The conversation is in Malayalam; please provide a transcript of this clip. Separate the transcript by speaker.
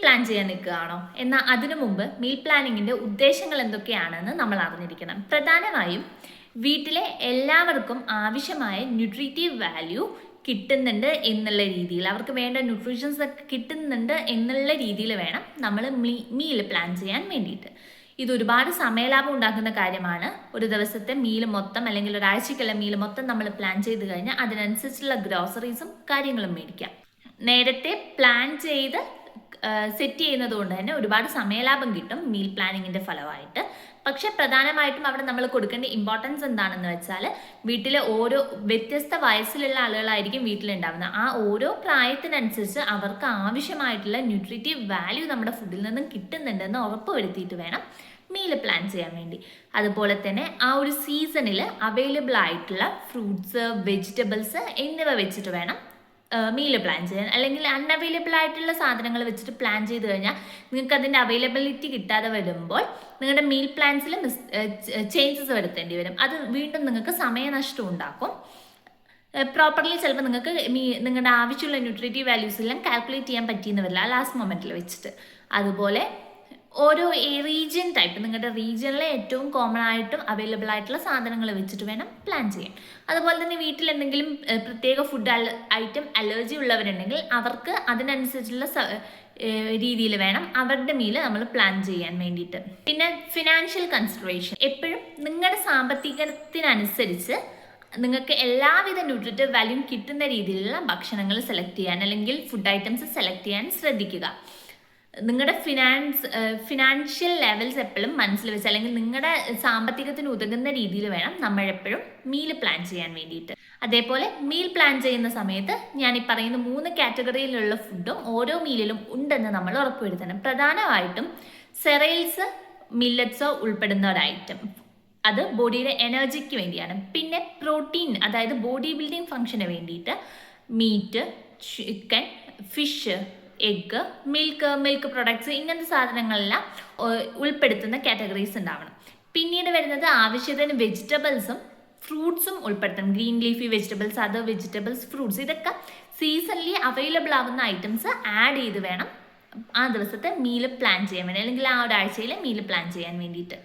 Speaker 1: പ്ലാൻ ചെയ്യാൻ നിൽക്കുകയാണോ? എന്നാൽ അതിനു മുമ്പ് മീൽ പ്ലാനിങ്ങിൻ്റെ ഉദ്ദേശങ്ങൾ എന്തൊക്കെയാണെന്ന് നമ്മൾ അറിഞ്ഞിരിക്കണം. പ്രധാനമായും വീട്ടിലെ എല്ലാവർക്കും ആവശ്യമായ ന്യൂട്രീറ്റീവ് വാല്യൂ കിട്ടുന്നുണ്ട് എന്നുള്ള രീതിയിൽ, അവർക്ക് വേണ്ട ന്യൂട്രീഷൻസ് ഒക്കെ കിട്ടുന്നുണ്ട് എന്നുള്ള രീതിയിൽ വേണം നമ്മൾ മീൽ പ്ലാൻ ചെയ്യാൻ വേണ്ടിയിട്ട്. ഇത് ഒരുപാട് സമയലാഭം ഉണ്ടാക്കുന്ന കാര്യമാണ്. ഒരു ദിവസത്തെ മീൽ മൊത്തം അല്ലെങ്കിൽ ഒരാഴ്ചക്കുള്ള മീൽ മൊത്തം നമ്മൾ പ്ലാൻ ചെയ്ത് കഴിഞ്ഞാൽ അതിനനുസരിച്ചുള്ള ഗ്രോസറീസും കാര്യങ്ങളും മേടിക്കാം. നേരത്തെ പ്ലാൻ ചെയ്ത് സെറ്റ് ചെയ്യുന്നത് കൊണ്ട് തന്നെ ഒരുപാട് സമയലാഭം കിട്ടും മീൽ പ്ലാനിങ്ങിൻ്റെ ഫലമായിട്ട്. പക്ഷെ പ്രധാനമായിട്ടും അവിടെ നമ്മൾ കൊടുക്കേണ്ട ഇമ്പോർട്ടൻസ് എന്താണെന്ന് വെച്ചാൽ, വീട്ടിലെ ഓരോ വ്യത്യസ്ത വയസ്സിലുള്ള ആളുകളായിരിക്കും വീട്ടിലുണ്ടാവുന്നത്. ആ ഓരോ പ്രായത്തിനനുസരിച്ച് അവർക്ക് ആവശ്യമായിട്ടുള്ള ന്യൂട്രീറ്റീവ് വാല്യൂ നമ്മുടെ ഫുഡിൽ നിന്നും കിട്ടുന്നുണ്ടെന്ന് ഉറപ്പ് വരുത്തിയിട്ട് വേണം മീൽ പ്ലാൻ ചെയ്യാൻ വേണ്ടി. അതുപോലെ തന്നെ ആ ഒരു സീസണിൽ അവൈലബിൾ ആയിട്ടുള്ള ഫ്രൂട്ട്സ്, വെജിറ്റബിൾസ് എന്നിവ വെച്ചിട്ട് വേണം മീൽ പ്ലാൻ ചെയ്യാൻ. അല്ലെങ്കിൽ അൺഅവൈലബിൾ ആയിട്ടുള്ള സാധനങ്ങൾ വെച്ചിട്ട് പ്ലാൻ ചെയ്ത് കഴിഞ്ഞാൽ നിങ്ങൾക്ക് അതിൻ്റെ അവൈലബിലിറ്റി കിട്ടാതെ വരുമ്പോൾ നിങ്ങളുടെ മീൽ പ്ലാൻസിൽ ചേഞ്ചസ് വരുത്തേണ്ടി വരും. അത് വീണ്ടും നിങ്ങൾക്ക് സമയനഷ്ടം ഉണ്ടാക്കും. പ്രോപ്പർലി ചിലപ്പോൾ നിങ്ങൾക്ക് നിങ്ങളുടെ ആവശ്യമുള്ള ന്യൂട്രീറ്റീവ് വാല്യൂസ് എല്ലാം കാൽക്കുലേറ്റ് ചെയ്യാൻ പറ്റിയെന്ന് വരില്ല ലാസ്റ്റ് മൊമെൻറ്റിൽ വെച്ചിട്ട്. അതുപോലെ ഓരോ റീജിയൻ ടൈപ്പ്, നിങ്ങളുടെ റീജിയനിലെ ഏറ്റവും കോമൺ ആയിട്ടും അവൈലബിൾ ആയിട്ടുള്ള സാധനങ്ങൾ വെച്ചിട്ട് വേണം പ്ലാൻ ചെയ്യാൻ. അതുപോലെ തന്നെ വീട്ടിൽ എന്തെങ്കിലും പ്രത്യേക ഫുഡ് ഐറ്റം അലർജി ഉള്ളവരുണ്ടെങ്കിൽ അവർക്ക് അതിനനുസരിച്ചുള്ള രീതിയിൽ വേണം അവരുടെ മീൽ നമ്മൾ പ്ലാൻ ചെയ്യാൻ വേണ്ടിയിട്ട്. പിന്നെ ഫിനാൻഷ്യൽ കൺസിഡറേഷൻ, എപ്പോഴും നിങ്ങളുടെ സാമ്പത്തികത്തിനനുസരിച്ച് നിങ്ങൾക്ക് എല്ലാവിധ ന്യൂട്രീറ്റീവ് വാല്യൂം കിട്ടുന്ന രീതിയിലുള്ള ഭക്ഷണങ്ങൾ സെലക്ട് ചെയ്യാൻ അല്ലെങ്കിൽ ഫുഡ് ഐറ്റംസ് സെലക്ട് ചെയ്യാൻ ശ്രദ്ധിക്കുക. നിങ്ങളുടെ ഫിനാൻഷ്യൽ ലെവൽസ് എപ്പോഴും മനസ്സിൽ വെച്ച്, അല്ലെങ്കിൽ നിങ്ങളുടെ സാമ്പത്തികത്തിന് ഉതകുന്ന രീതിയിൽ വേണം നമ്മൾ എപ്പോഴും മീൽ പ്ലാൻ ചെയ്യാൻ വേണ്ടിയിട്ട്. അതേപോലെ മീൽ പ്ലാൻ ചെയ്യുന്ന സമയത്ത് ഞാൻ ഈ പറയുന്ന 3 കാറ്റഗറിയിലുള്ള ഫുഡും ഓരോ മീലിലും ഉണ്ടെന്ന് നമ്മൾ ഉറപ്പുവരുത്തണം. പ്രധാനമായിട്ടും സെറൈൽസ്, മില്ലറ്റ്സോ ഉൾപ്പെടുന്ന ഒരു ഐറ്റം, അത് ബോഡിയുടെ എനർജിക്ക് വേണ്ടിയാണ്. പിന്നെ പ്രോട്ടീൻ, അതായത് ബോഡി ബിൽഡിംഗ് ഫംഗ്ഷന് വേണ്ടിയിട്ട് meat, chicken, fish, egg, milk products, ഇങ്ങനത്തെ സാധനങ്ങളെല്ലാം ഉൾപ്പെടുത്തുന്ന കാറ്റഗറീസ് ഉണ്ടാവണം. പിന്നീട് വരുന്നത് ആവശ്യത്തിന് വെജിറ്റബിൾസും ഫ്രൂട്ട്സും ഉൾപ്പെടുത്തണം. Green leafy vegetables, other vegetables, fruits, ഇതൊക്കെ സീസണലി അവൈലബിൾ ആവുന്ന ഐറ്റംസ് ആഡ് ചെയ്ത് വേണം ആ ദിവസത്തെ മീൽ പ്ലാൻ ചെയ്യാൻ വേണ്ടി, അല്ലെങ്കിൽ ആ ഒരാഴ്ചയിലെ മീൽ പ്ലാൻ ചെയ്യാൻ വേണ്ടിയിട്ട്.